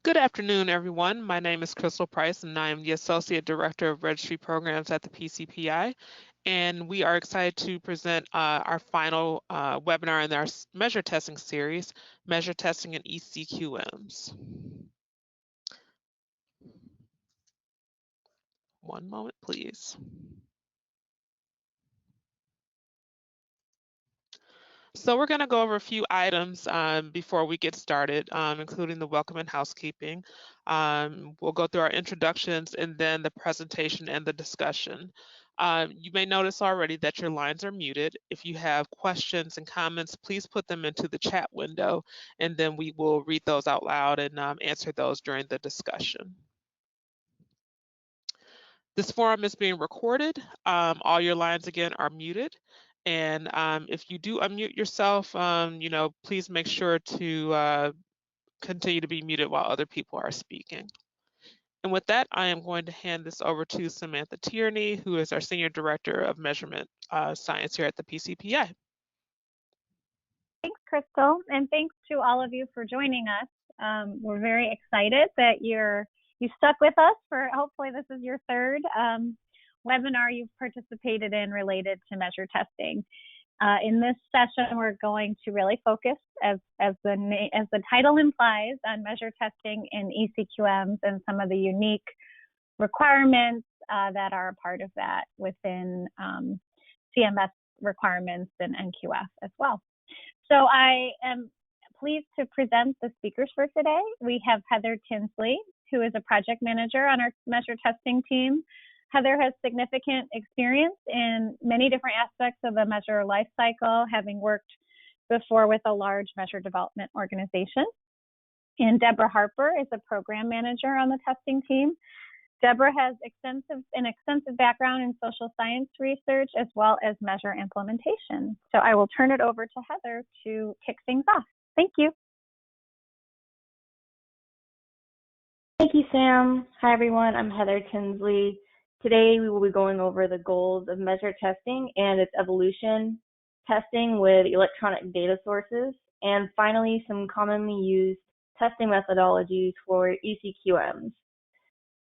Good afternoon, everyone. My name is Crystal Price, and I am the Associate Director of Registry Programs at the PCPI. And we are excited to present our final webinar in our measure testing series, Measure Testing and eCQMs. One moment, please. So we're going to go over a few items before we get started, including the welcome and housekeeping. We'll go through our introductions and then the presentation and the discussion. You may notice already that your lines are muted. If you have questions and comments, please put them into the chat window, and then we will read those out loud and answer those during the discussion. This forum is being recorded. All your lines again are muted. And if you do unmute yourself, please make sure to continue to be muted while other people are speaking. And with that, I am going to hand this over to Samantha Tierney, who is our Senior Director of Measurement Science here at the PCPI. Thanks, Crystal, and thanks to all of you for joining us. We're very excited that you stuck with us for, hopefully this is your third webinar you've participated in related to measure testing. In this session, we're going to really focus, as the title implies, on measure testing in eCQMs and some of the unique requirements that are a part of that within CMS requirements and NQF as well. So I am pleased to present the speakers for today. We have Heather Tinsley, who is a project manager on our measure testing team. Heather has significant experience in many different aspects of the measure lifecycle, having worked before with a large measure development organization. And Deborah Harper is a program manager on the testing team. Deborah has an extensive background in social science research as well as measure implementation. So I will turn it over to Heather to kick things off. Thank you. Thank you, Sam. Hi, everyone. I'm Heather Tinsley. Today, we will be going over the goals of measure testing and its evolution, testing with electronic data sources, and finally, some commonly used testing methodologies for eCQMs.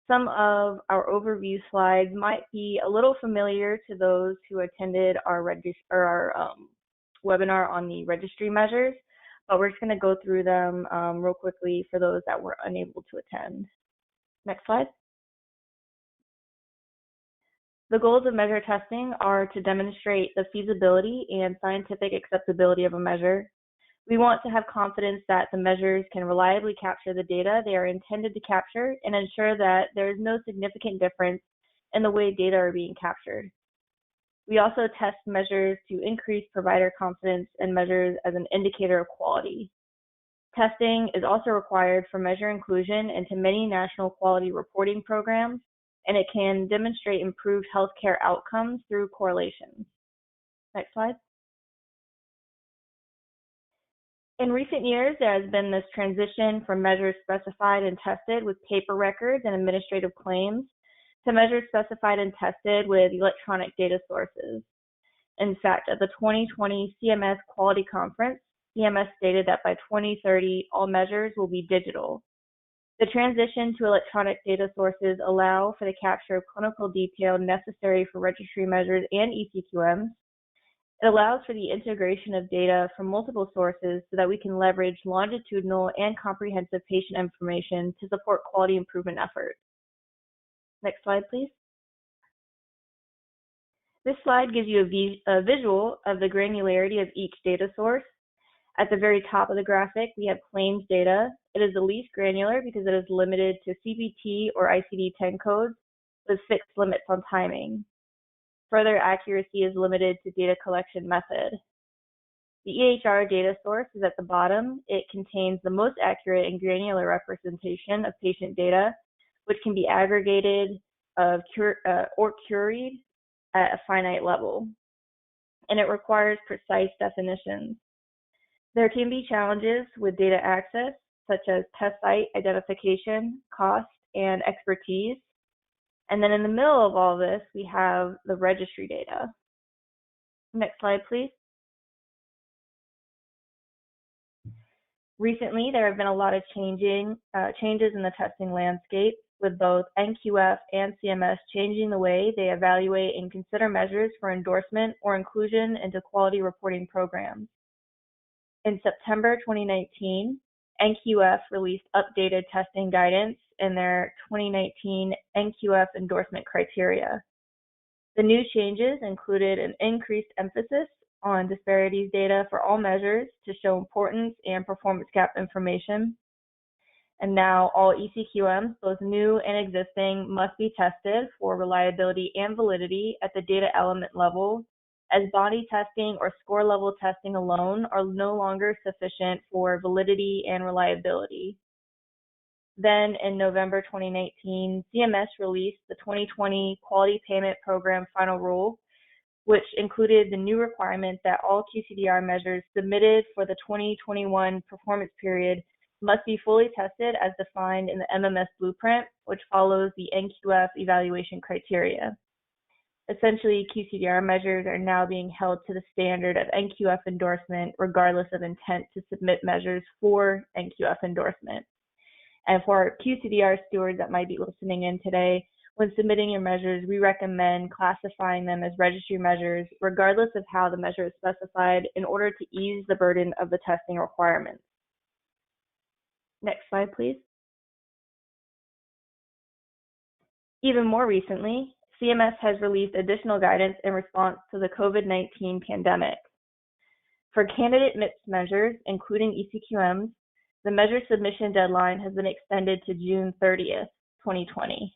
Some of our overview slides might be a little familiar to those who attended our webinar on the registry measures, but we're just going to go through them real quickly for those that were unable to attend. Next slide. The goals of measure testing are to demonstrate the feasibility and scientific acceptability of a measure. We want to have confidence that the measures can reliably capture the data they are intended to capture and ensure that there is no significant difference in the way data are being captured. We also test measures to increase provider confidence in measures as an indicator of quality. Testing is also required for measure inclusion into many national quality reporting programs, and it can demonstrate improved healthcare outcomes through correlations. Next slide. In recent years, there has been this transition from measures specified and tested with paper records and administrative claims to measures specified and tested with electronic data sources. In fact, at the 2020 CMS Quality Conference, CMS stated that by 2030, all measures will be digital. The transition to electronic data sources allow for the capture of clinical detail necessary for registry measures and eCQMs. It allows for the integration of data from multiple sources so that we can leverage longitudinal and comprehensive patient information to support quality improvement efforts. Next slide, please. This slide gives you a visual of the granularity of each data source. At the very top of the graphic, we have claims data. It is the least granular because it is limited to CPT or ICD-10 codes with fixed limits on timing. Further accuracy is limited to data collection method. The EHR data source is at the bottom. It contains the most accurate and granular representation of patient data, which can be aggregated or queried at a finite level, and it requires precise definitions. There can be challenges with data access, such as test site identification, cost, and expertise. And then in the middle of all this, we have the registry data. Next slide, please. Recently, there have been a lot of changes in the testing landscape, with both NQF and CMS changing the way they evaluate and consider measures for endorsement or inclusion into quality reporting programs. In September 2019, NQF released updated testing guidance in their 2019 NQF endorsement criteria. The new changes included an increased emphasis on disparities data for all measures to show importance and performance gap information. And now all eCQMs, both new and existing, must be tested for reliability and validity at the data element level, as body testing or score level testing alone are no longer sufficient for validity and reliability. Then in November 2019, CMS released the 2020 Quality Payment Program Final Rule, which included the new requirement that all QCDR measures submitted for the 2021 performance period must be fully tested as defined in the MMS blueprint, which follows the NQF evaluation criteria. Essentially, QCDR measures are now being held to the standard of NQF endorsement, regardless of intent to submit measures for NQF endorsement. And for our QCDR stewards that might be listening in today, when submitting your measures, we recommend classifying them as registry measures, regardless of how the measure is specified, in order to ease the burden of the testing requirements. Next slide, please. Even more recently, CMS has released additional guidance in response to the COVID-19 pandemic. For candidate mix measures, including eCQMs, the measure submission deadline has been extended to June 30th, 2020.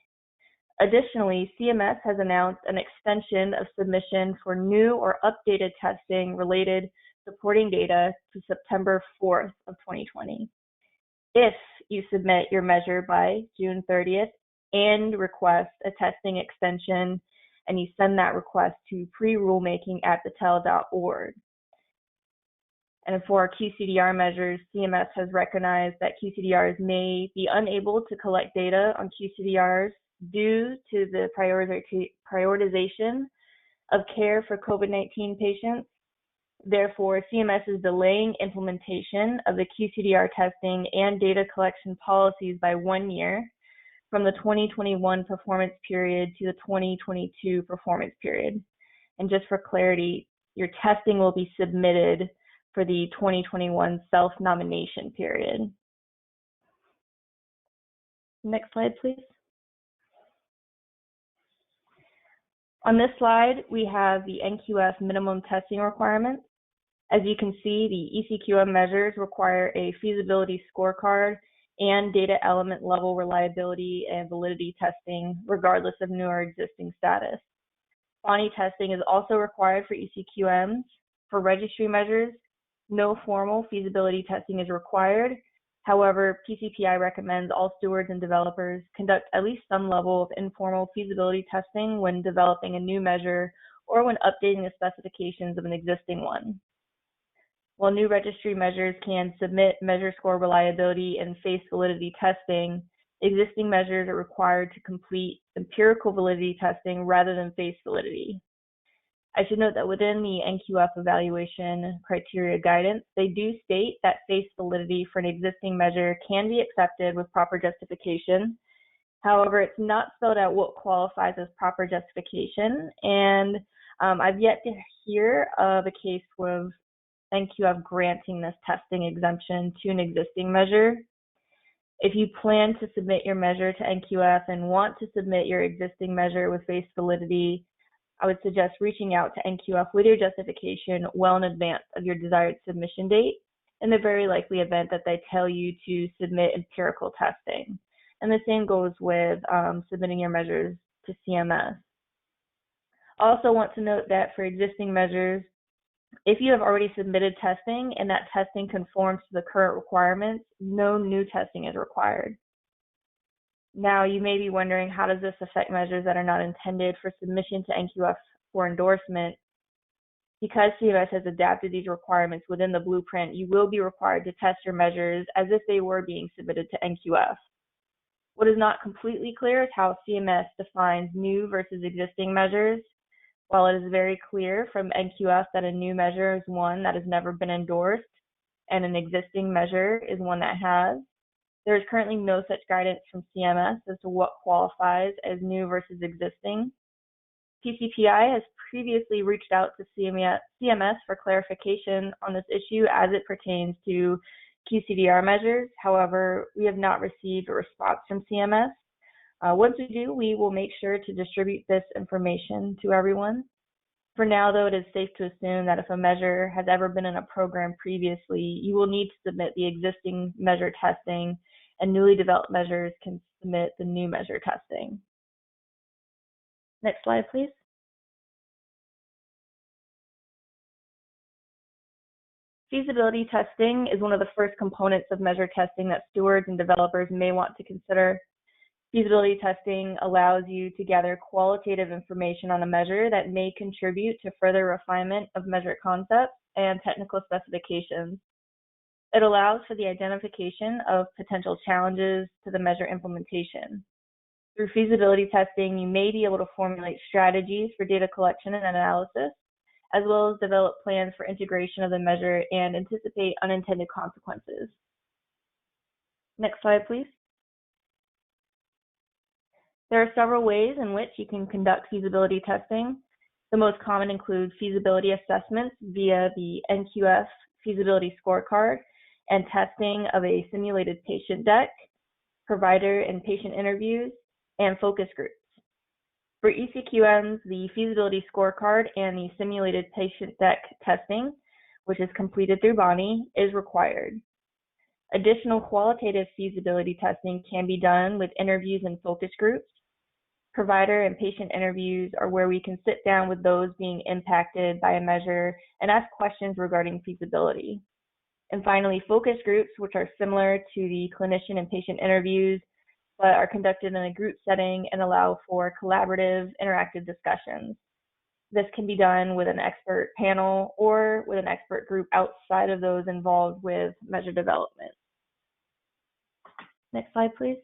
Additionally, CMS has announced an extension of submission for new or updated testing related supporting data to September 4th of 2020. If you submit your measure by June 30th and request a testing extension, and you send that request to pre-rulemaking@thetel.org. And for our QCDR measures, CMS has recognized that QCDRs may be unable to collect data on QCDRs due to the prioritization of care for COVID-19 patients. Therefore, CMS is delaying implementation of the QCDR testing and data collection policies by 1 year, from the 2021 performance period to the 2022 performance period. And just for clarity, your testing will be submitted for the 2021 self-nomination period. Next slide, please. On this slide, we have the NQF minimum testing requirements. As you can see, the eCQM measures require a feasibility scorecard and data element level reliability and validity testing, regardless of new or existing status. Body testing is also required for eCQMs. For registry measures, no formal feasibility testing is required. However, PCPI recommends all stewards and developers conduct at least some level of informal feasibility testing when developing a new measure or when updating the specifications of an existing one. While new registry measures can submit measure score reliability and face validity testing, existing measures are required to complete empirical validity testing rather than face validity. I should note that within the NQF evaluation criteria guidance, they do state that face validity for an existing measure can be accepted with proper justification. However, it's not spelled out what qualifies as proper justification, and I've yet to hear of a case with NQF granting this testing exemption to an existing measure. If you plan to submit your measure to NQF and want to submit your existing measure with face validity, I would suggest reaching out to NQF with your justification well in advance of your desired submission date, in the very likely event that they tell you to submit empirical testing. And the same goes with submitting your measures to CMS. I also want to note that for existing measures, if you have already submitted testing and that testing conforms to the current requirements, no new testing is required. Now, you may be wondering, how does this affect measures that are not intended for submission to NQF for endorsement? Because CMS has adapted these requirements within the blueprint, you will be required to test your measures as if they were being submitted to NQF. What is not completely clear is how CMS defines new versus existing measures. While it is very clear from NQF that a new measure is one that has never been endorsed, and an existing measure is one that has. There is currently no such guidance from CMS as to what qualifies as new versus existing. PCPI has previously reached out to CMS for clarification on this issue as it pertains to QCDR measures. However, we have not received a response from CMS. Once we do, we will make sure to distribute this information to everyone. For now, though, it is safe to assume that if a measure has ever been in a program previously, you will need to submit the existing measure testing, and newly developed measures can submit the new measure testing. Next slide, please. Feasibility testing is one of the first components of measure testing that stewards and developers may want to consider. Feasibility testing allows you to gather qualitative information on a measure that may contribute to further refinement of measure concepts and technical specifications. It allows for the identification of potential challenges to the measure implementation. Through feasibility testing, you may be able to formulate strategies for data collection and analysis, as well as develop plans for integration of the measure and anticipate unintended consequences. Next slide, please. There are several ways in which you can conduct feasibility testing. The most common include feasibility assessments via the NQF Feasibility Scorecard and testing of a simulated patient deck, provider and patient interviews, and focus groups. For eCQMs, the Feasibility Scorecard and the simulated patient deck testing, which is completed through Bonnie, is required. Additional qualitative feasibility testing can be done with interviews and focus groups. Provider and patient interviews are where we can sit down with those being impacted by a measure and ask questions regarding feasibility. And finally, focus groups, which are similar to the clinician and patient interviews, but are conducted in a group setting and allow for collaborative, interactive discussions. This can be done with an expert panel or with an expert group outside of those involved with measure development. Next slide, please.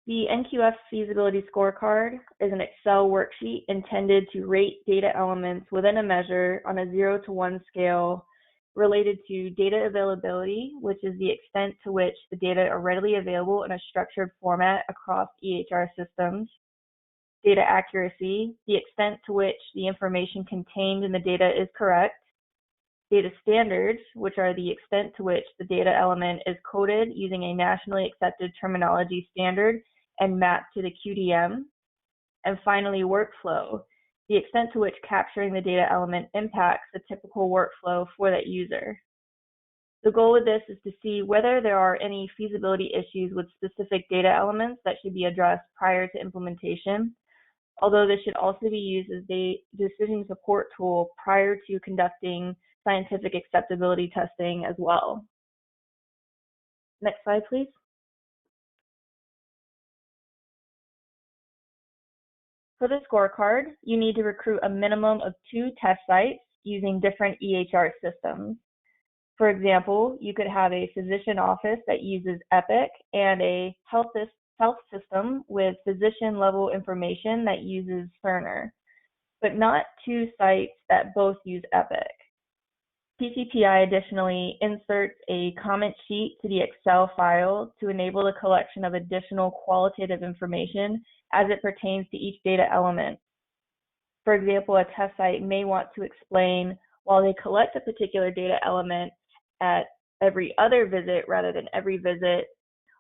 The NQF Feasibility Scorecard is an Excel worksheet intended to rate data elements within a measure on a 0 to 1 scale related to data availability, which is the extent to which the data are readily available in a structured format across EHR systems, data accuracy, the extent to which the information contained in the data is correct, data standards, which are the extent to which the data element is coded using a nationally accepted terminology standard and mapped to the QDM, and finally workflow, the extent to which capturing the data element impacts the typical workflow for that user. The goal with this is to see whether there are any feasibility issues with specific data elements that should be addressed prior to implementation, although this should also be used as a decision support tool prior to conducting scientific acceptability testing as well. Next slide, please. For the scorecard, you need to recruit a minimum of 2 test sites using different EHR systems. For example, you could have a physician office that uses Epic and a health system with physician-level information that uses Cerner, but not 2 sites that both use Epic. PCPI additionally inserts a comment sheet to the Excel file to enable the collection of additional qualitative information as it pertains to each data element. For example, a test site may want to explain while they collect a particular data element at every other visit rather than every visit,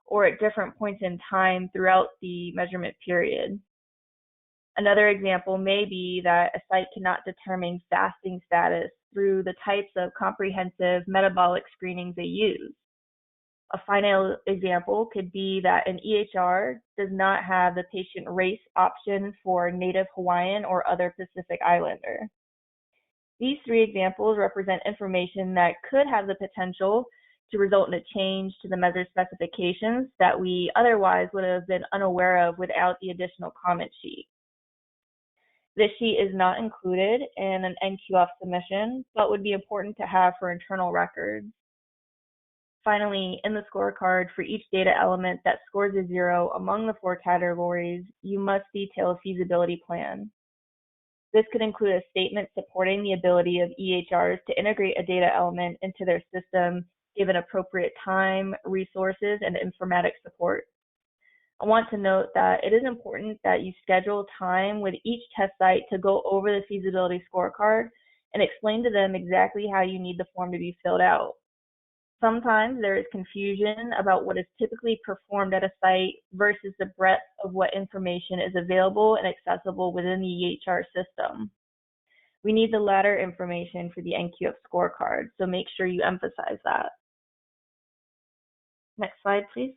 or at different points in time throughout the measurement period. Another example may be that a site cannot determine fasting status through the types of comprehensive metabolic screenings they use. A final example could be that an EHR does not have the patient race option for Native Hawaiian or other Pacific Islander. These 3 examples represent information that could have the potential to result in a change to the measure specifications that we otherwise would have been unaware of without the additional comment sheet. This sheet is not included in an NQF submission, but would be important to have for internal records. Finally, in the scorecard, for each data element that scores a 0 among the 4 categories, you must detail a feasibility plan. This could include a statement supporting the ability of EHRs to integrate a data element into their system given appropriate time, resources, and informatics support. I want to note that it is important that you schedule time with each test site to go over the feasibility scorecard and explain to them exactly how you need the form to be filled out. Sometimes there is confusion about what is typically performed at a site versus the breadth of what information is available and accessible within the EHR system. We need the latter information for the NQF scorecard, so make sure you emphasize that. Next slide, please.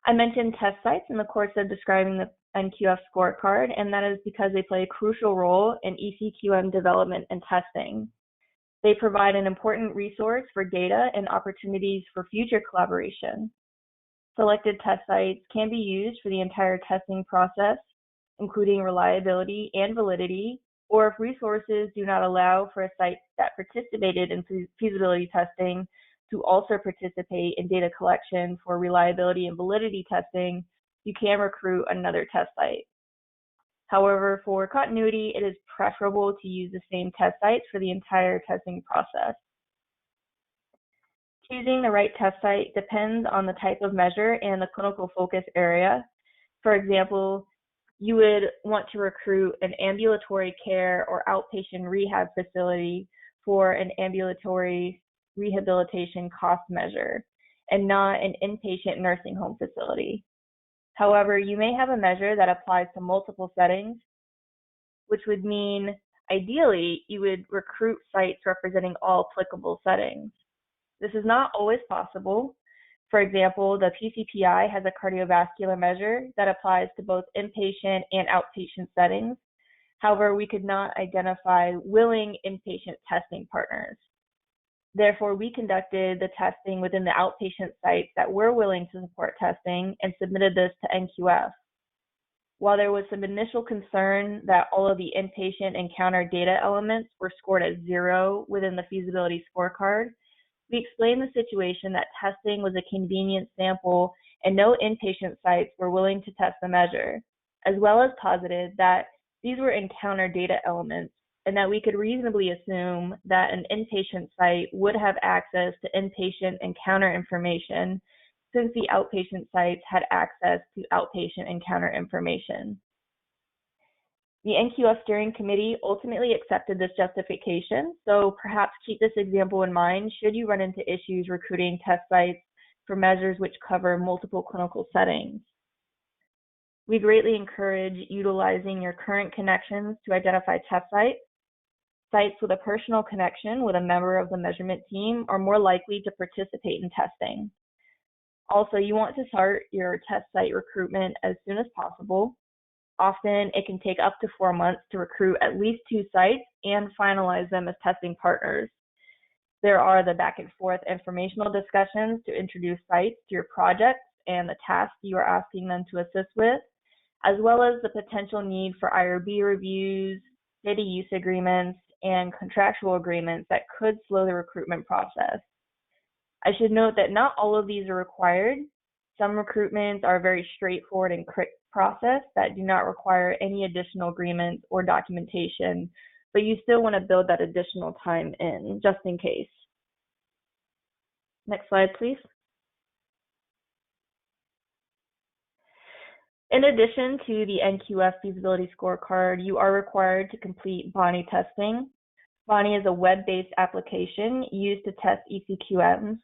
I mentioned test sites in the course of describing the NQF scorecard, and that is because they play a crucial role in eCQM development and testing. They provide an important resource for data and opportunities for future collaboration. Selected test sites can be used for the entire testing process, including reliability and validity, or if resources do not allow for a site that participated in feasibility testing to also participate in data collection for reliability and validity testing, you can recruit another test site. However, for continuity, it is preferable to use the same test sites for the entire testing process. Choosing the right test site depends on the type of measure and the clinical focus area. For example, you would want to recruit an ambulatory care or outpatient rehab facility for an ambulatory rehabilitation cost measure and not an inpatient nursing home facility. However, you may have a measure that applies to multiple settings, which would mean ideally you would recruit sites representing all applicable settings. This is not always possible. For example, the PCPI has a cardiovascular measure that applies to both inpatient and outpatient settings. However, we could not identify willing inpatient testing partners. Therefore, we conducted the testing within the outpatient sites that were willing to support testing and submitted this to NQF. While there was some initial concern that all of the inpatient encounter data elements were scored as 0 within the feasibility scorecard, we explained the situation that testing was a convenient sample and no inpatient sites were willing to test the measure, as well as posited that these were encounter data elements and that we could reasonably assume that an inpatient site would have access to inpatient encounter information since the outpatient sites had access to outpatient encounter information. The NQF Steering Committee ultimately accepted this justification, so perhaps keep this example in mind should you run into issues recruiting test sites for measures which cover multiple clinical settings. We greatly encourage utilizing your current connections to identify test sites. Sites with a personal connection with a member of the measurement team are more likely to participate in testing. Also, you want to start your test site recruitment as soon as possible. Often, it can take up to 4 months to recruit at least 2 sites and finalize them as testing partners. There are the back and forth informational discussions to introduce sites to your projects and the tasks you are asking them to assist with, as well as the potential need for IRB reviews, data use agreements, and contractual agreements that could slow the recruitment process. I should note that not all of these are required. Some recruitments are a very straightforward and quick process that do not require any additional agreements or documentation, but you still want to build that additional time in, just in case. Next slide, please. In addition to the NQF Feasibility Scorecard, you are required to complete Bonnie testing. Bonnie is a web-based application used to test eCQMs.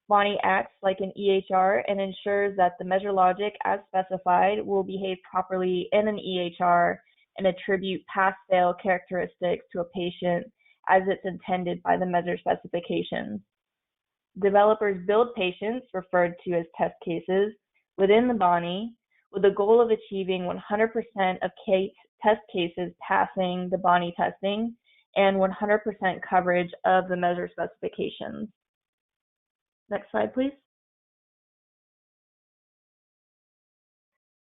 Bonnie acts like an EHR and ensures that the measure logic as specified will behave properly in an EHR and attribute pass-fail characteristics to a patient as it's intended by the measure specifications. Developers build patients, referred to as test cases, within the Bonnie with the goal of achieving 100% of test cases passing the Bonnie testing and 100% coverage of the measure specifications. Next slide, please.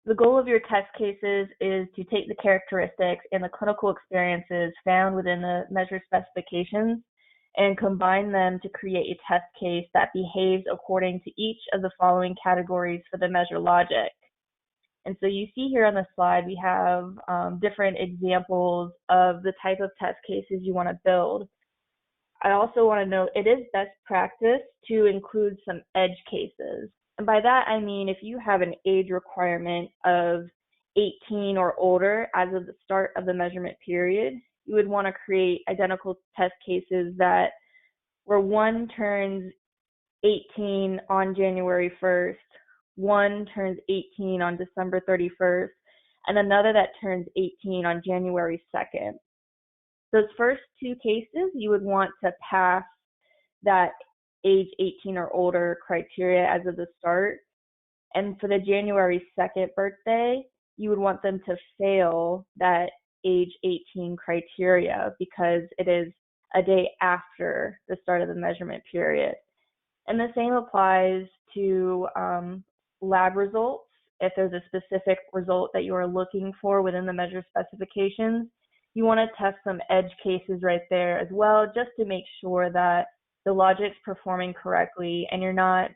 The goal of your test cases is to take the characteristics and the clinical experiences found within the measure specifications and combine them to create a test case that behaves according to each of the following categories for the measure logic. And so you see here on the slide, we have different examples of the type of test cases you want to build. I also want to note it is best practice to include some edge cases. And by that, I mean if you have an age requirement of 18 or older as of the start of the measurement period, you would want to create identical test cases that where one turns 18 on January 1st, one turns 18 on December 31st, and another that turns 18 on January 2nd. Those first two cases, you would want to pass that age 18 or older criteria as of the start. And for the January 2nd birthday, you would want them to fail that age 18 criteria because it is a day after the start of the measurement period. And the same applies to lab results. If there's a specific result that you are looking for within the measure specifications, you want to test some edge cases right there as well, just to make sure that the logic's performing correctly and you're not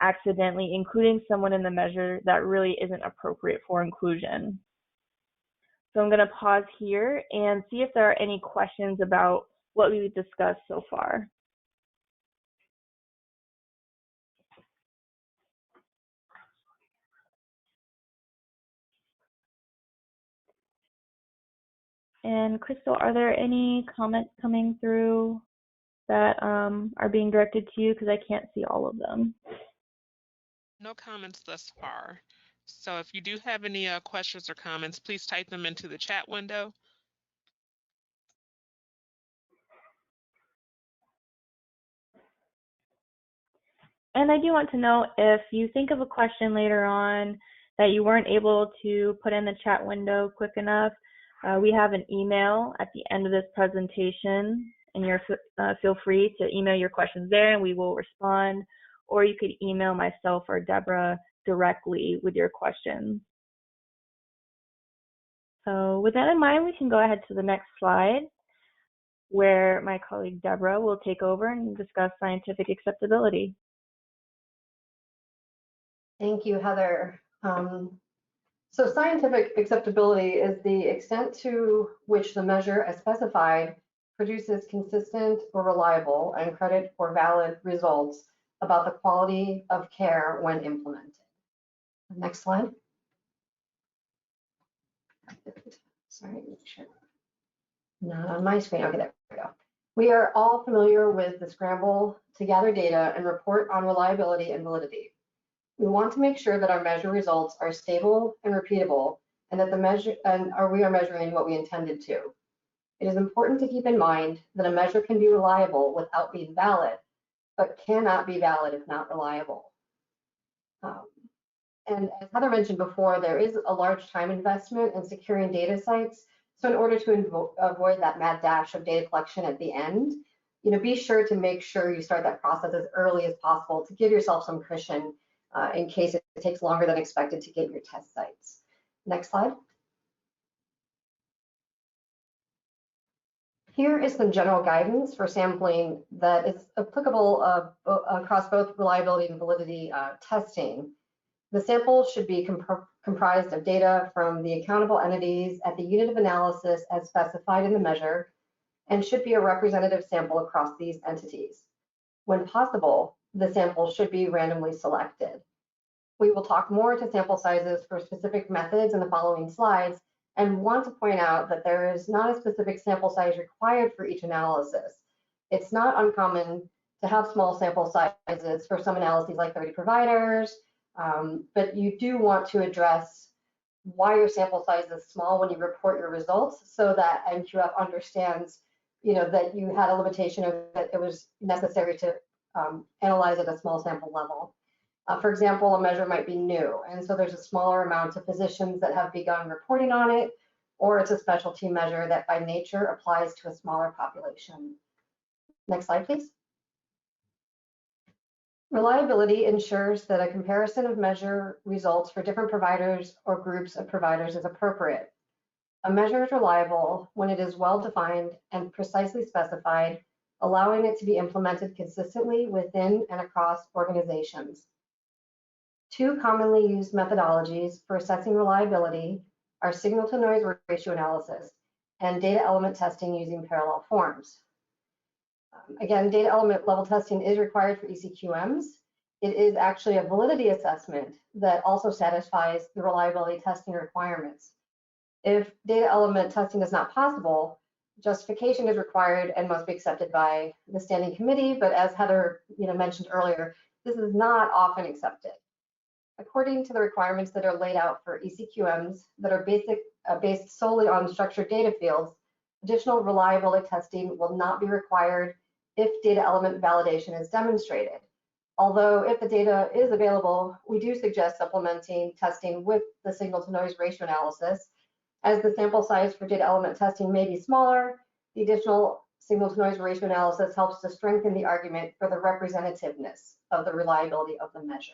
accidentally including someone in the measure that really isn't appropriate for inclusion. So I'm going to pause here and see if there are any questions about what we've discussed so far. And Crystal, are there any comments coming through that are being directed to you? Because I can't see all of them. No comments thus far. So if you do have any questions or comments, please type them into the chat window. And I do want to know if you think of a question later on that you weren't able to put in the chat window quick enough, we have an email at the end of this presentation, and you're feel free to email your questions there and we will respond, or you could email myself or Deborah directly with your questions. So with that in mind, we can go ahead to the next slide, where my colleague Deborah will take over and discuss scientific acceptability. Thank you, Heather. So scientific acceptability is the extent to which the measure as specified produces consistent or reliable and credit for valid results about the quality of care when implemented. Next slide. Sorry, make sure. Not on my screen. Okay, there we go. We are all familiar with the scramble to gather data and report on reliability and validity. We want to make sure that our measure results are stable and repeatable, and that we are measuring what we intended to. It is important to keep in mind that a measure can be reliable without being valid, but cannot be valid if not reliable. And as Heather mentioned before, there is a large time investment in securing data sites. So in order to avoid that mad dash of data collection at the end, be sure to make sure you start that process as early as possible to give yourself some cushion in case it takes longer than expected to get your test sites. Next slide. Here is some general guidance for sampling that is applicable across both reliability and validity testing. The sample should be comprised of data from the accountable entities at the unit of analysis as specified in the measure, and should be a representative sample across these entities. When possible, the sample should be randomly selected. We will talk more to sample sizes for specific methods in the following slides, and want to point out that there is not a specific sample size required for each analysis. It's not uncommon to have small sample sizes for some analyses like 30 providers, but you do want to address why your sample size is small when you report your results, so that NQF understands that you had a limitation of that it was necessary to analyze at a small sample level. For example, a measure might be new, and so there's a smaller amount of physicians that have begun reporting on it, or it's a specialty measure that by nature applies to a smaller population. Next slide, please. Reliability ensures that a comparison of measure results for different providers or groups of providers is appropriate. A measure is reliable when it is well defined and precisely specified, allowing it to be implemented consistently within and across organizations. Two commonly used methodologies for assessing reliability are signal-to-noise ratio analysis and data element testing using parallel forms. Again, data element level testing is required for eCQMs. It is actually a validity assessment that also satisfies the reliability testing requirements. If data element testing is not possible, justification is required and must be accepted by the standing committee, but as Heather mentioned earlier, this is not often accepted. According to the requirements that are laid out for eCQMs that are based solely on structured data fields, additional reliability testing will not be required if data element validation is demonstrated. Although if the data is available, we do suggest supplementing testing with the signal-to-noise ratio analysis. As the sample size for data element testing may be smaller, the additional signal-to-noise ratio analysis helps to strengthen the argument for the representativeness of the reliability of the measure.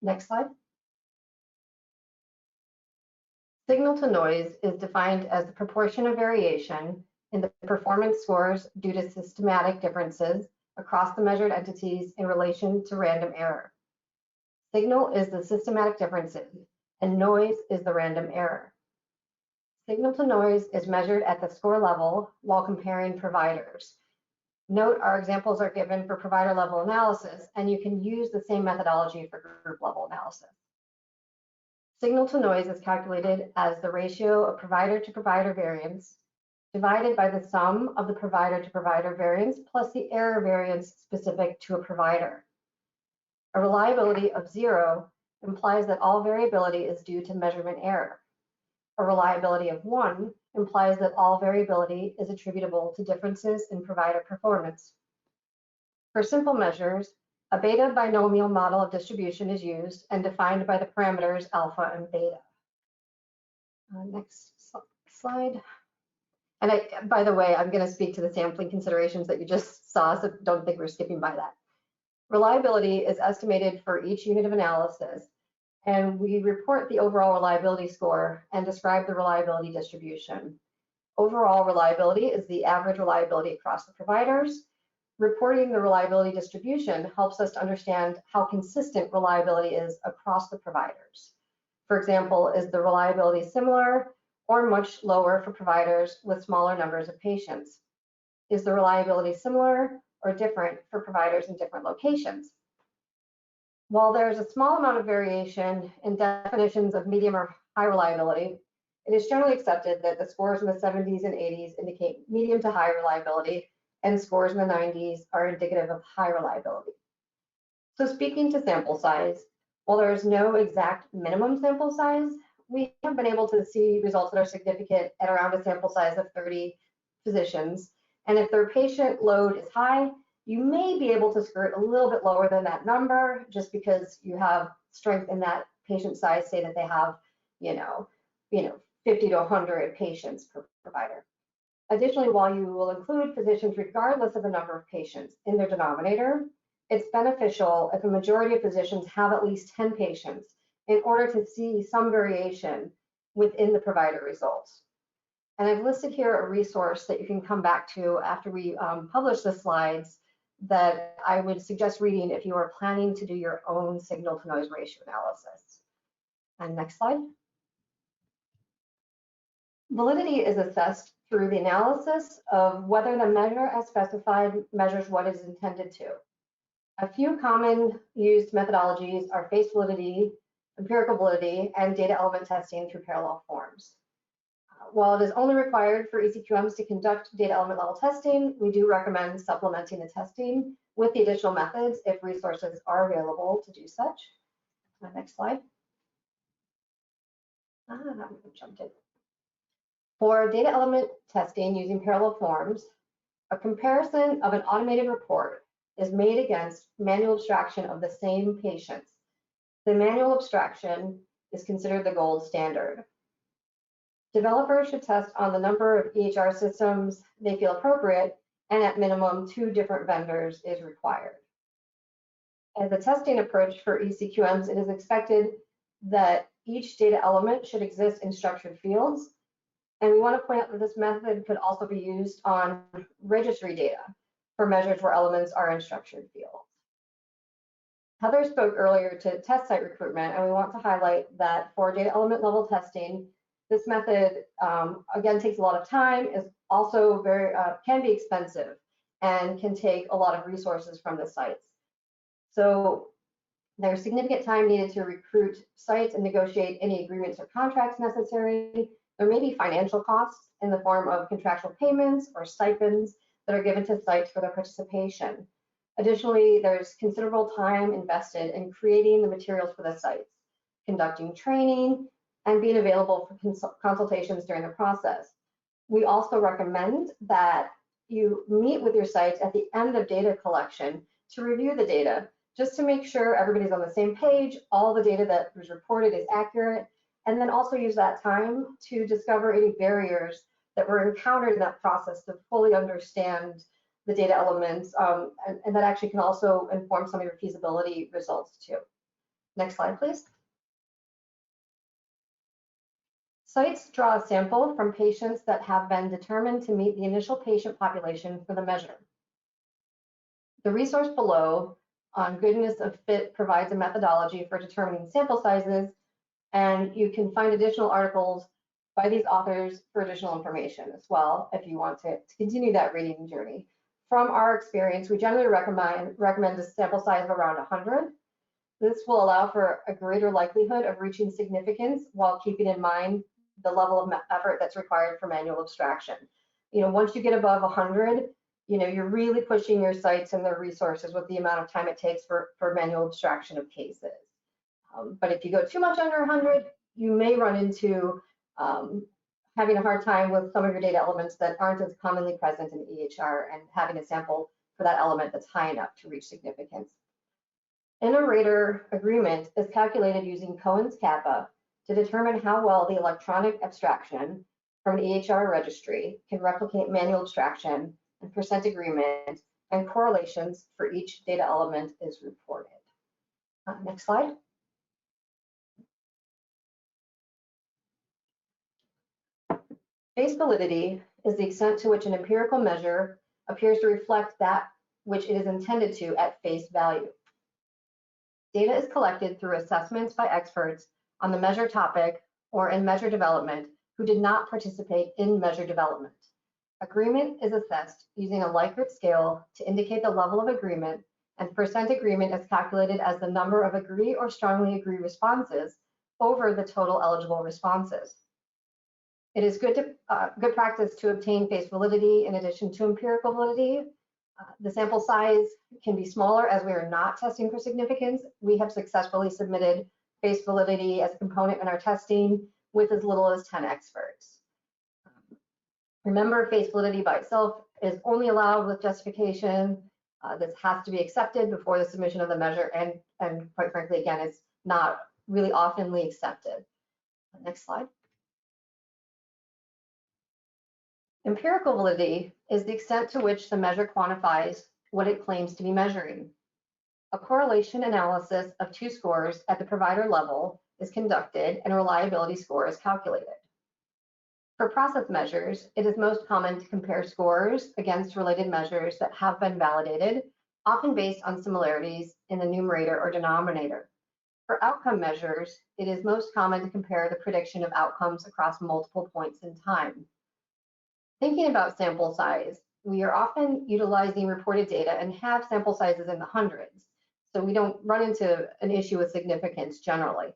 Next slide. Signal-to-noise is defined as the proportion of variation in the performance scores due to systematic differences across the measured entities in relation to random error. Signal is the systematic differences, and noise is the random error. Signal-to-noise is measured at the score level while comparing providers. Note our examples are given for provider level analysis, and you can use the same methodology for group level analysis. Signal-to-noise is calculated as the ratio of provider to provider variance divided by the sum of the provider to provider variance plus the error variance specific to a provider. A reliability of 0 implies that all variability is due to measurement error. A reliability of 1 implies that all variability is attributable to differences in provider performance. For simple measures, a beta binomial model of distribution is used and defined by the parameters alpha and beta. Next slide. And by the way, I'm going to speak to the sampling considerations that you just saw, so don't think we're skipping by that. Reliability is estimated for each unit of analysis, and we report the overall reliability score and describe the reliability distribution. Overall reliability is the average reliability across the providers. Reporting the reliability distribution helps us to understand how consistent reliability is across the providers. For example, is the reliability similar or much lower for providers with smaller numbers of patients? Is the reliability similar or different for providers in different locations? While there's a small amount of variation in definitions of medium or high reliability, it is generally accepted that the scores in the 70s and 80s indicate medium to high reliability, and scores in the 90s are indicative of high reliability. So speaking to sample size, while there is no exact minimum sample size, we have been able to see results that are significant at around a sample size of 30 physicians. And if their patient load is high, you may be able to skirt a little bit lower than that number just because you have strength in that patient size, say that they have, 50 to 100 patients per provider. Additionally, while you will include physicians regardless of the number of patients in their denominator, it's beneficial if a majority of physicians have at least 10 patients in order to see some variation within the provider results. And I've listed here a resource that you can come back to after we publish the slides that I would suggest reading if you are planning to do your own signal-to-noise ratio analysis. And next slide. Validity is assessed through the analysis of whether the measure as specified measures what is intended to. A few common used methodologies are face validity, empirical validity, and data element testing through parallel forms. While it is only required for eCQMs to conduct data element level testing, we do recommend supplementing the testing with the additional methods if resources are available to do such. Next slide. Jumped in. For data element testing using parallel forms, a comparison of an automated report is made against manual abstraction of the same patients. The manual abstraction is considered the gold standard. Developers should test on the number of EHR systems they feel appropriate, and at minimum, 2 different vendors is required. As a testing approach for eCQMs, it is expected that each data element should exist in structured fields. And we want to point out that this method could also be used on registry data for measures where elements are in structured fields. Heather spoke earlier to test site recruitment, and we want to highlight that for data element level testing, this method, again, takes a lot of time, is also very, can be expensive, and can take a lot of resources from the sites. So there's significant time needed to recruit sites and negotiate any agreements or contracts necessary. There may be financial costs in the form of contractual payments or stipends that are given to sites for their participation. Additionally, there's considerable time invested in creating the materials for the sites, conducting training, and being available for consultations during the process. We also recommend that you meet with your sites at the end of data collection to review the data, just to make sure everybody's on the same page, all the data that was reported is accurate, and then also use that time to discover any barriers that were encountered in that process to fully understand the data elements, and that actually can also inform some of your feasibility results too. Next slide, please. Sites draw a sample from patients that have been determined to meet the initial patient population for the measure. The resource below on goodness of fit provides a methodology for determining sample sizes, and you can find additional articles by these authors for additional information as well if you want to continue that reading journey. From our experience, we generally recommend a sample size of around 100. This will allow for a greater likelihood of reaching significance while keeping in mind the level of effort that's required for manual abstraction. Once you get above 100, you're really pushing your sites and their resources with the amount of time it takes for manual abstraction of cases. But if you go too much under 100, you may run into having a hard time with some of your data elements that aren't as commonly present in EHR and having a sample for that element that's high enough to reach significance. Inter-rater agreement is calculated using Cohen's kappa to determine how well the electronic abstraction from an EHR registry can replicate manual abstraction and percent agreement, and correlations for each data element is reported. Next slide. Face validity is the extent to which an empirical measure appears to reflect that which it is intended to at face value. Data is collected through assessments by experts on the measure topic or in measure development who did not participate in measure development. Agreement is assessed using a Likert scale to indicate the level of agreement, and percent agreement is calculated as the number of agree or strongly agree responses over the total eligible responses. It is good practice to obtain face validity in addition to empirical validity. The sample size can be smaller as we are not testing for significance. We have successfully submitted face validity as a component in our testing with as little as 10 experts. Remember, face validity by itself is only allowed with justification. This has to be accepted before the submission of the measure, and quite frankly, again, it's not really oftenly accepted. Next slide. Empirical validity is the extent to which the measure quantifies what it claims to be measuring. A correlation analysis of two scores at the provider level is conducted and a reliability score is calculated. For process measures, it is most common to compare scores against related measures that have been validated, often based on similarities in the numerator or denominator. For outcome measures, it is most common to compare the prediction of outcomes across multiple points in time. Thinking about sample size, we are often utilizing reported data and have sample sizes in the hundreds, so we don't run into an issue with significance generally.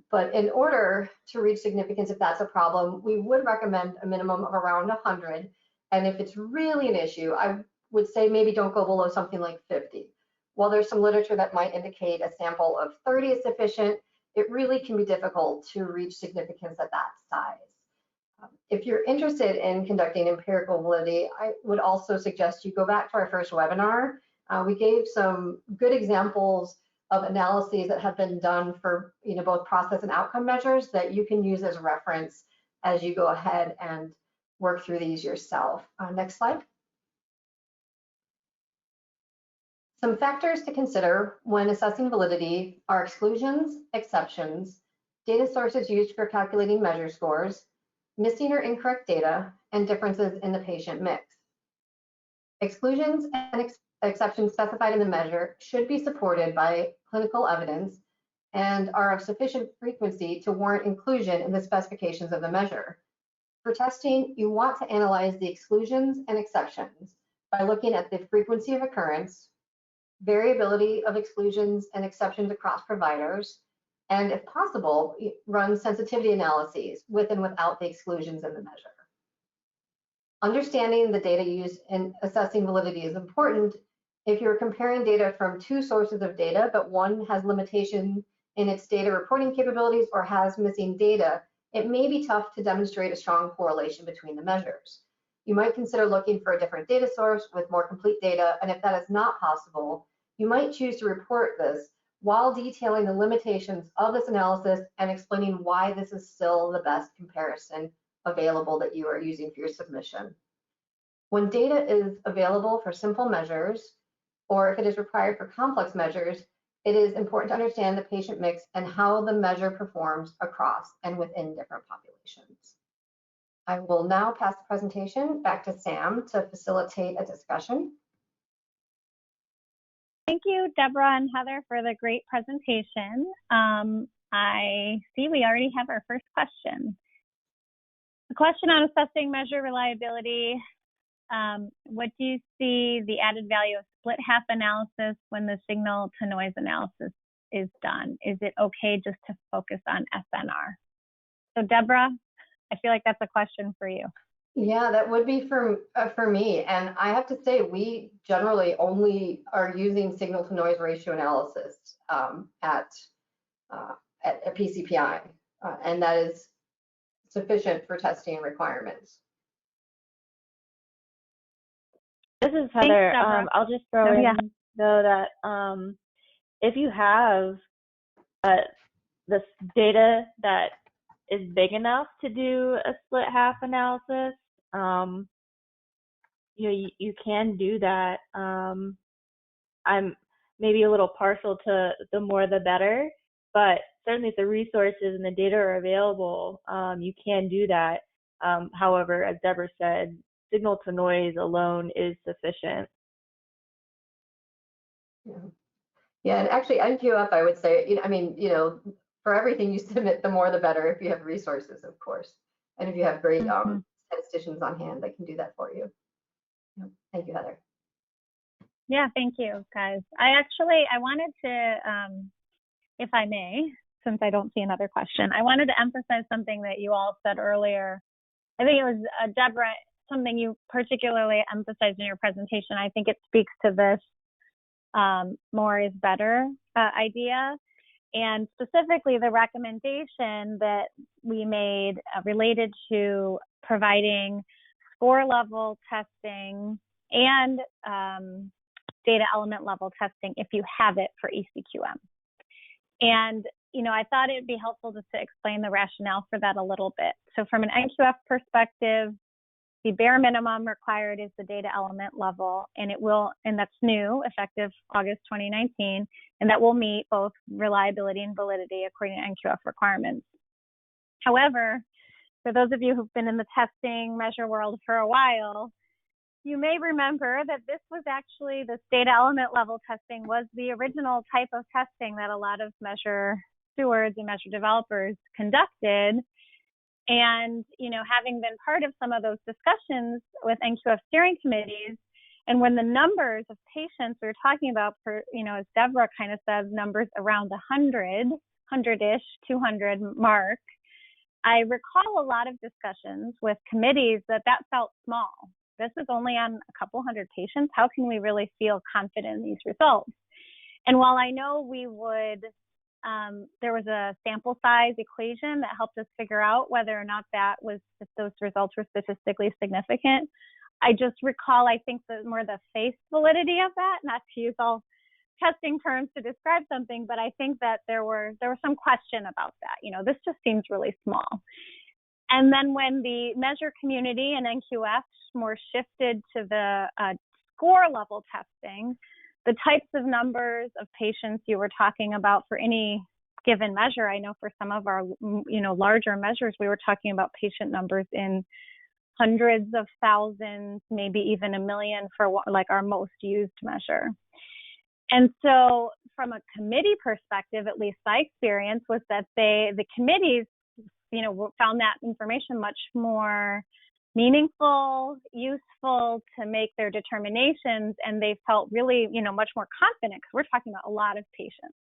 But in order to reach significance, if that's a problem, we would recommend a minimum of around 100. And if it's really an issue, I would say maybe don't go below something like 50. While there's some literature that might indicate a sample of 30 is sufficient, it really can be difficult to reach significance at that size. If you're interested in conducting empirical validity, I would also suggest you go back to our first webinar. We gave some good examples of analyses that have been done for both process and outcome measures that you can use as reference as you go ahead and work through these yourself. Next slide. Some factors to consider when assessing validity are exclusions, exceptions, data sources used for calculating measure scores, missing or incorrect data, and differences in the patient mix. Exclusions and exceptions specified in the measure should be supported by clinical evidence and are of sufficient frequency to warrant inclusion in the specifications of the measure. For testing, you want to analyze the exclusions and exceptions by looking at the frequency of occurrence, variability of exclusions and exceptions across providers, and if possible, run sensitivity analyses with and without the exclusions in the measure. Understanding the data used in assessing validity is important if you're comparing data from two sources of data, but one has limitation in its data reporting capabilities or has missing data. It may be tough to demonstrate a strong correlation between the measures. You might consider looking for a different data source with more complete data, and if that is not possible, you might choose to report this while detailing the limitations of this analysis and explaining why this is still the best comparison available that you are using for your submission. When data is available for simple measures, or if it is required for complex measures, it is important to understand the patient mix and how the measure performs across and within different populations. I will now pass the presentation back to Sam to facilitate a discussion. Thank you, Deborah and Heather, for the great presentation. I see we already have our first question. A question on assessing measure reliability. What do you see the added value of split half analysis when the signal to noise analysis is done? Is it okay just to focus on SNR? So Deborah, I feel like that's a question for you. Yeah, that would be for me. And I have to say, we generally only are using signal to noise ratio analysis at a PCPI, and that is sufficient for testing requirements. This is Heather. Thanks, I'll just throw in though that if you have this data that is big enough to do a split half analysis, you can do that. I'm maybe a little partial to the more the better, but certainly if the resources and the data are available, you can do that. However, as Deborah said, signal to noise alone is sufficient. Yeah, and actually NQF, I would say, for everything you submit, the more the better if you have resources, of course. And if you have great statisticians on hand that can do that for you. Yeah. Thank you, Heather. Yeah, thank you, guys. I wanted to, if I may, since I don't see another question, I wanted to emphasize something that you all said earlier. I think it was Deborah, something you particularly emphasized in your presentation. I think it speaks to this more is better idea, and specifically the recommendation that we made related to providing score level testing and data element level testing if you have it for eCQM. And I thought it'd be helpful just to explain the rationale for that a little bit. So from an NQF perspective, the bare minimum required is the data element level, and that's new, effective August 2019, and that will meet both reliability and validity according to NQF requirements. However, for those of you who've been in the testing measure world for a while, you may remember that this data element level testing was the original type of testing that a lot of measure stewards and measure developers conducted. And, having been part of some of those discussions with NQF steering committees, and when the numbers of patients we were talking about, as Deborah kind of said, numbers around 100-ish, 200 mark, I recall a lot of discussions with committees that felt small. This is only on a couple hundred patients. How can we really feel confident in these results? And while I know we would, there was a sample size equation that helped us figure out whether or not if those results were statistically significant. I just recall, I think more the face validity of that, not to use all testing terms to describe something, but I think that there was some question about that. This just seems really small. And then when the measure community and NQF more shifted to the score level testing, the types of numbers of patients you were talking about for any given measure, I know for some of our larger measures, we were talking about patient numbers in hundreds of thousands, maybe even 1 million for like our most used measure. And so from a committee perspective, at least my experience was that the committees, found that information much more meaningful, useful to make their determinations, and they felt really, much more confident because we're talking about a lot of patients.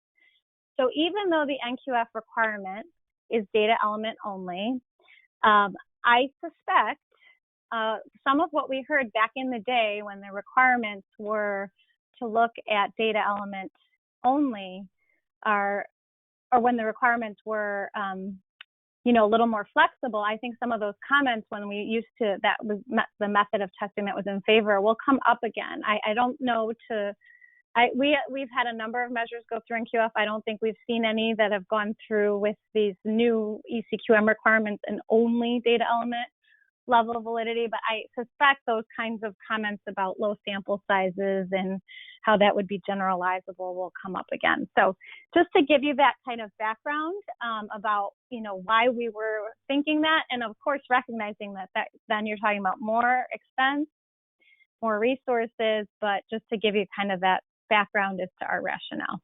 So even though the NQF requirement is data element only, I suspect some of what we heard back in the day when the requirements were to look at data element only or when the requirements were a little more flexible, I think some of those comments when we used to, that was the method of testing that was in favor, will come up again. I don't know we've had a number of measures go through NQF. I don't think we've seen any that have gone through with these new eCQM requirements and only data element level of validity, but I suspect those kinds of comments about low sample sizes and how that would be generalizable will come up again. So just to give you that kind of background about, why we were thinking that, and of course, recognizing that then you're talking about more expense, more resources, but just to give you kind of that background as to our rationale.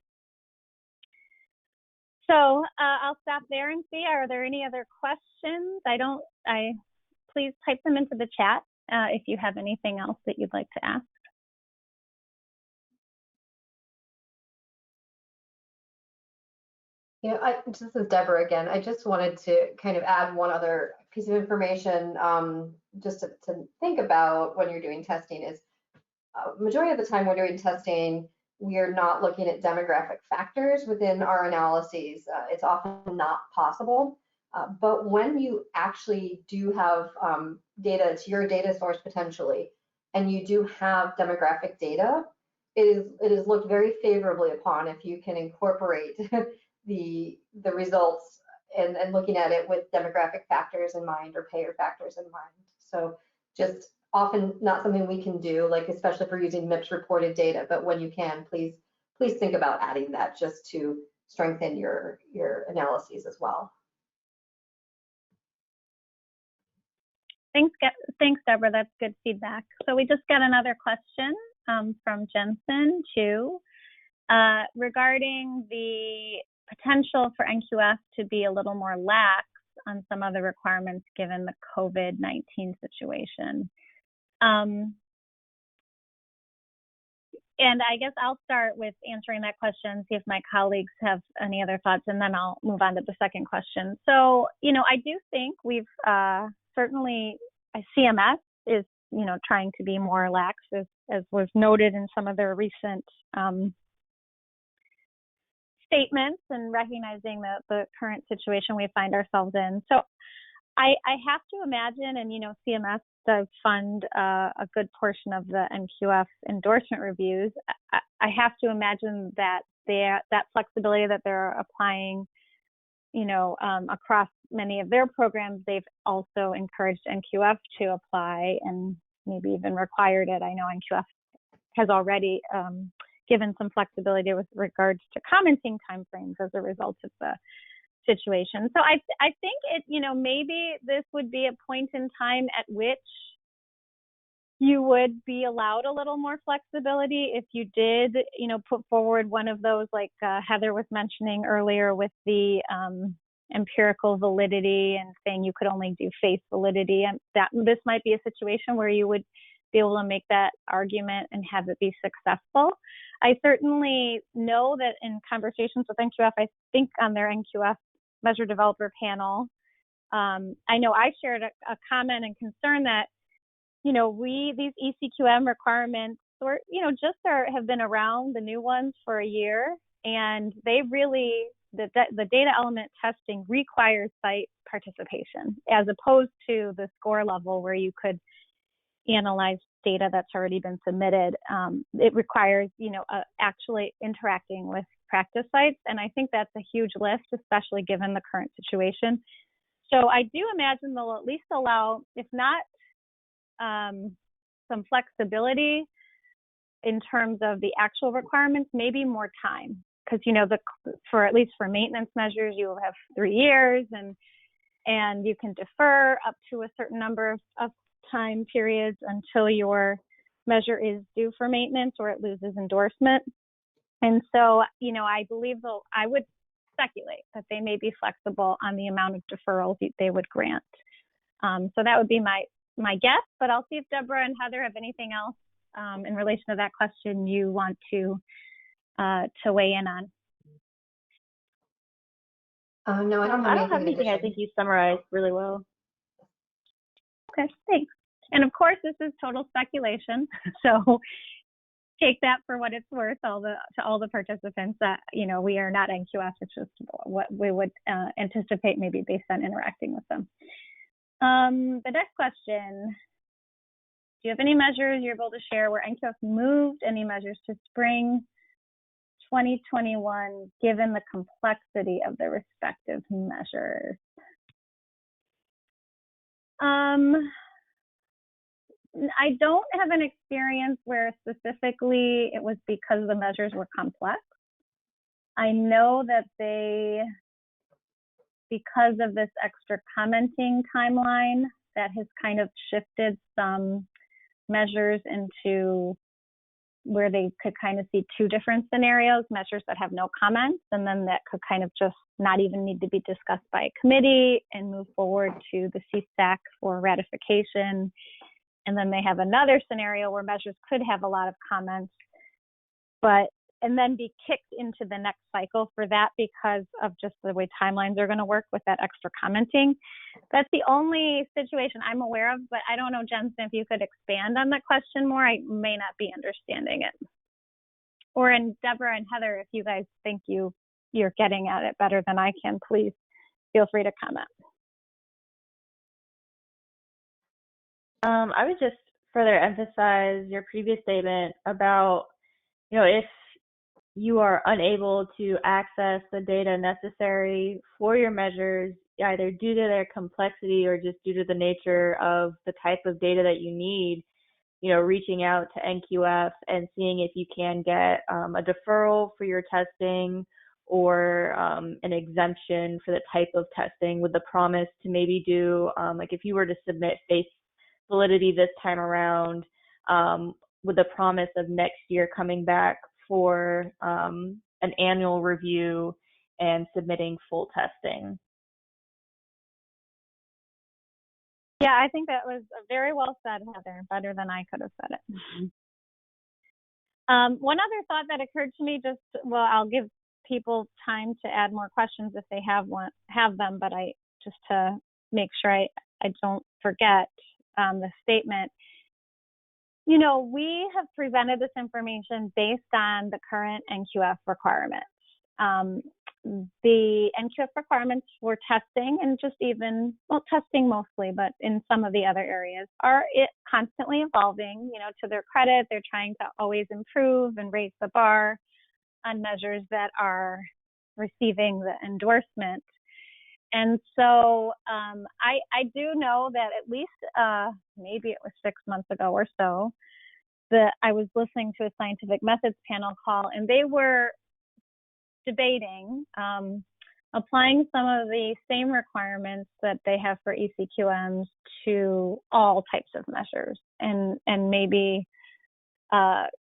So I'll stop there and see, are there any other questions? Please type them into the chat if you have anything else that you'd like to ask. This is Deborah again. I just wanted to kind of add one other piece of information just to think about when you're doing testing is majority of the time we're doing testing, we are not looking at demographic factors within our analyses. It's often not possible. But when you actually do have data, it's your data source potentially, and you do have demographic data, it is looked very favorably upon if you can incorporate the results and looking at it with demographic factors in mind or payer factors in mind. So just often not something we can do, like especially for using MIPS reported data, but when you can, please think about adding that just to strengthen your analyses as well. Thanks, Deborah. That's good feedback. So we just got another question from Jensen too, regarding the potential for NQF to be a little more lax on some of the requirements given the COVID-19 situation. And I guess I'll start with answering that question, see if my colleagues have any other thoughts, and then I'll move on to the second question. So, I do think we've certainly, CMS is, trying to be more lax, as was noted in some of their recent statements and recognizing the current situation we find ourselves in. So I have to imagine, and, CMS does fund a good portion of the NQF endorsement reviews. I have to imagine that that flexibility that they're applying, across many of their programs, they've also encouraged NQF to apply and maybe even required it. I know NQF has already given some flexibility with regards to commenting timeframes as a result of the situation. So I think it, maybe this would be a point in time at which you would be allowed a little more flexibility if you did, put forward one of those, like Heather was mentioning earlier with the empirical validity and saying you could only do face validity, and that this might be a situation where you would be able to make that argument and have it be successful. I certainly know that in conversations with NQF, I think on their NQF measure developer panel, I know I shared a comment and concern that, these eCQM requirements have been around, the new ones, for a year, and they really, the data element testing requires site participation as opposed to the score level where you could analyze data that's already been submitted. It requires, actually interacting with practice sites, and I think that's a huge lift, especially given the current situation. So I do imagine they'll at least allow, if not some flexibility in terms of the actual requirements, maybe more time, because for at least for maintenance measures, you will have 3 years, and you can defer up to a certain number of time periods until your measure is due for maintenance or it loses endorsement. And so, you know, I believe I would speculate that they may be flexible on the amount of deferrals they would grant. So that would be my guess, but I'll see if Deborah and Heather have anything else in relation to that question you want to weigh in on. No, I don't have anything. I think you summarized really well. Okay, thanks. And of course, this is total speculation, so take that for what it's worth. To all the participants, that you know, we are not NQF. It's just what we would anticipate, maybe based on interacting with them. The next question: do you have any measures you're able to share where NQF moved any measures to spring 2021, given the complexity of the respective measures? I don't have an experience where specifically it was because the measures were complex. I know that because of this extra commenting timeline, that has kind of shifted some measures into where they could kind of see two different scenarios, measures that have no comments, and then that could kind of just not even need to be discussed by a committee and move forward to the CSAC for ratification. And then they have another scenario where measures could have a lot of comments, and then be kicked into the next cycle for that because of just the way timelines are going to work with that extra commenting. That's the only situation I'm aware of, but I don't know, Jensen, if you could expand on that question more. I may not be understanding it. Or in Deborah and Heather, if you guys think you're getting at it better than I can, please feel free to comment. I would just further emphasize your previous statement about, you know, if you are unable to access the data necessary for your measures, either due to their complexity or just due to the nature of the type of data that you need, you know, reaching out to NQF and seeing if you can get a deferral for your testing or an exemption for the type of testing, with the promise to maybe do, like if you were to submit validity this time around, with the promise of next year coming back for an annual review and submitting full testing. Yeah, I think that was very well said, Heather, better than I could have said it. One other thought that occurred to me, I'll give people time to add more questions if they have them, but just to make sure I don't forget the statement. You know, we have presented this information based on the current NQF requirements. The NQF requirements for testing and testing mostly, but in some of the other areas, are constantly evolving. You know, to their credit, they're trying to always improve and raise the bar on measures that are receiving the endorsement. And so I do know that at least maybe it was 6 months ago or so, that I was listening to a scientific methods panel call, and they were debating applying some of the same requirements that they have for eCQMs to all types of measures, and maybe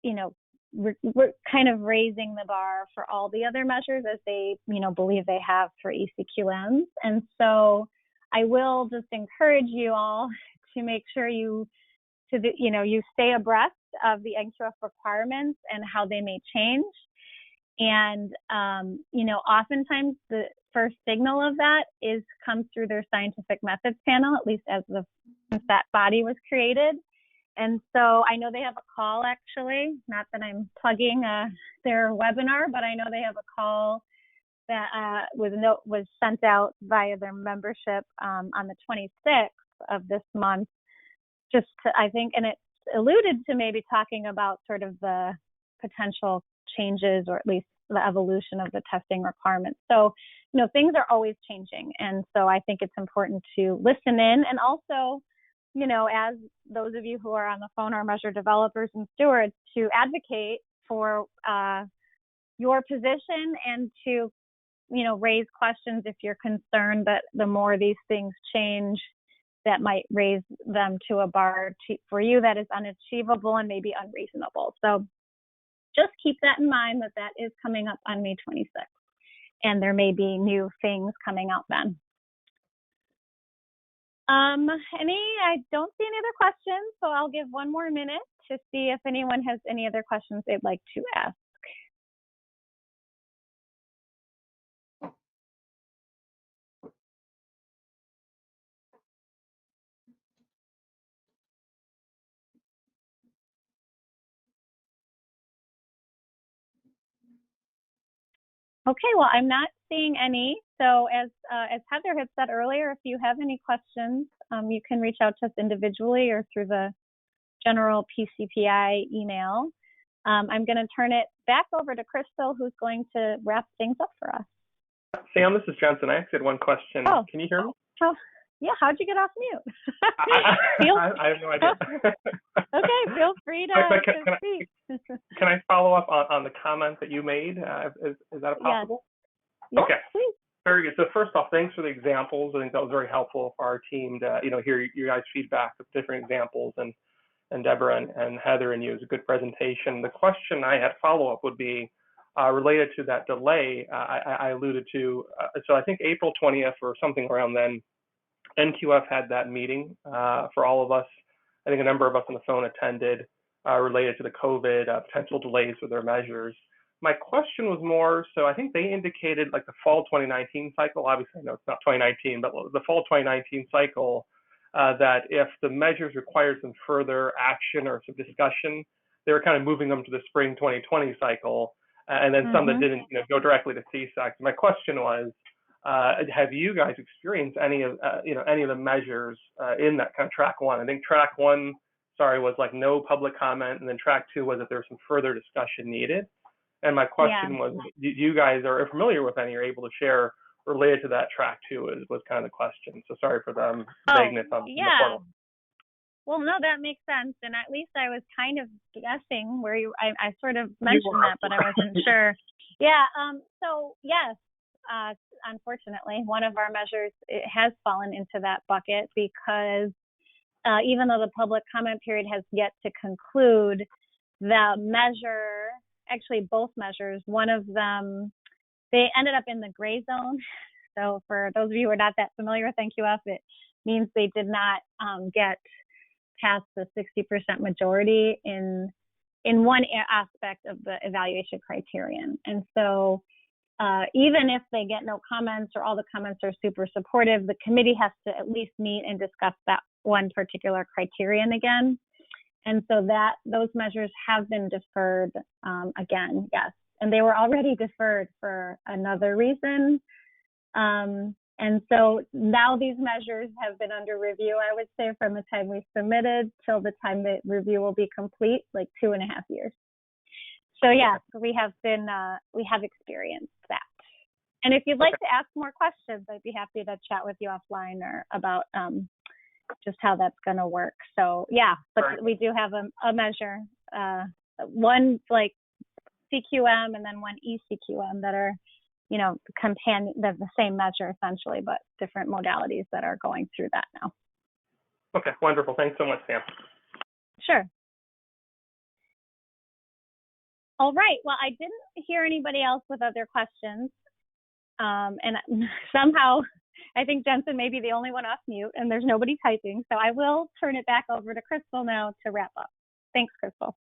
you know, we're kind of raising the bar for all the other measures as they, you know, believe they have for eCQMs. And so I will just encourage you all to make sure you stay abreast of the NQF requirements and how they may change. And, you know, oftentimes the first signal of that comes through their scientific methods panel, at least since that body was created. And so I know they have a call, actually, not that I'm plugging their webinar, but I know they have a call that was sent out via their membership on the 26th of this month, just to, I think, and it alluded to maybe talking about sort of the potential changes, or at least the evolution of the testing requirements. So, you know, things are always changing. And so I think it's important to listen in, and also, you know, as those of you who are on the phone are measure developers and stewards, to advocate for your position and to, you know, raise questions if you're concerned that the more these things change, that might raise them to a bar for you that is unachievable and maybe unreasonable. So just keep that in mind, that that is coming up on May 26th, and there may be new things coming out then. I don't see any other questions, so I'll give one more minute to see if anyone has any other questions they'd like to ask. Okay, well, I'm not seeing any. So as Heather had said earlier, if you have any questions, you can reach out to us individually or through the general PCPI email. I'm going to turn it back over to Crystal, who's going to wrap things up for us. Sam, this is Jensen. I actually had one question. Oh. Can you hear me? Oh, yeah, how'd you get off mute? I have no idea. Okay, feel free to speak. Can I follow up on the comment that you made? Is that possible? Yes. Okay. Please. Very good. So first off, thanks for the examples. I think that was very helpful for our team to hear your guys' feedback of different examples, and Deborah and Heather and you. It was a good presentation. The question I had follow-up would be related to that delay I alluded to. So I think April 20th or something around then, NQF had that meeting for all of us. I think a number of us on the phone attended related to the COVID potential delays with their measures. My question was more, so I think they indicated like the fall 2019 cycle, obviously I know it's not 2019, but the fall 2019 cycle, that if the measures required some further action or some discussion, they were kind of moving them to the spring 2020 cycle, and then some that didn't go directly to CSAC. My question was, have you guys experienced any of the measures in that kind of track one? I think track one, was like no public comment, and then track two was that there was some further discussion needed. And my question was, you guys are familiar with any, or able to share related to that track two was kind of the question. So sorry for the vagueness on the portal. Well, no, that makes sense. And at least I was kind of guessing where I sort of mentioned that, but I wasn't sure. Yeah. So yes, unfortunately, one of our measures, it has fallen into that bucket because even though the public comment period has yet to conclude, the measure, actually both measures, one of them, they ended up in the gray zone. So for those of you who are not that familiar with NQF, it means they did not get past the 60% majority in one aspect of the evaluation criterion. And so even if they get no comments or all the comments are super supportive, the committee has to at least meet and discuss that one particular criterion again. And so those measures have been deferred again, yes. And they were already deferred for another reason. And so now these measures have been under review, I would say, from the time we submitted till the time the review will be complete, like 2.5 years. So yeah, we have experienced that. And if you'd like to ask more questions, I'd be happy to chat with you offline or about just how that's going to work. So yeah, but we do have a measure, one like CQM and then one eCQM that are, they're the same measure essentially, but different modalities that are going through that now. Okay, wonderful. Thanks so much, Sam. Sure. All right. Well, I didn't hear anybody else with other questions. And somehow I think Jensen may be the only one off mute and there's nobody typing. So I will turn it back over to Crystal now to wrap up. Thanks, Crystal.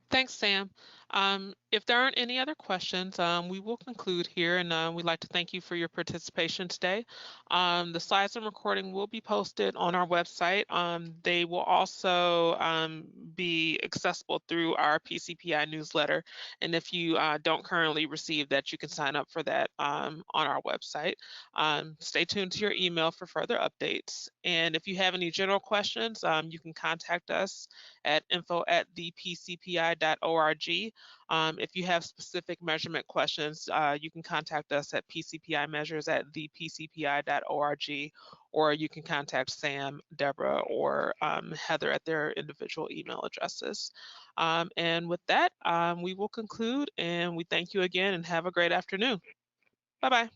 Thanks, Sam. If there aren't any other questions, we will conclude here, and we'd like to thank you for your participation today. The slides and recording will be posted on our website. They will also be accessible through our PCPI newsletter, and if you don't currently receive that, you can sign up for that on our website. Stay tuned to your email for further updates, and if you have any general questions, you can contact us at info@thepcpi.org. If you have specific measurement questions, you can contact us at pcpimeasures@thepcpi.org, or you can contact Sam, Deborah, or Heather at their individual email addresses. And with that, we will conclude, and we thank you again and have a great afternoon. Bye-bye.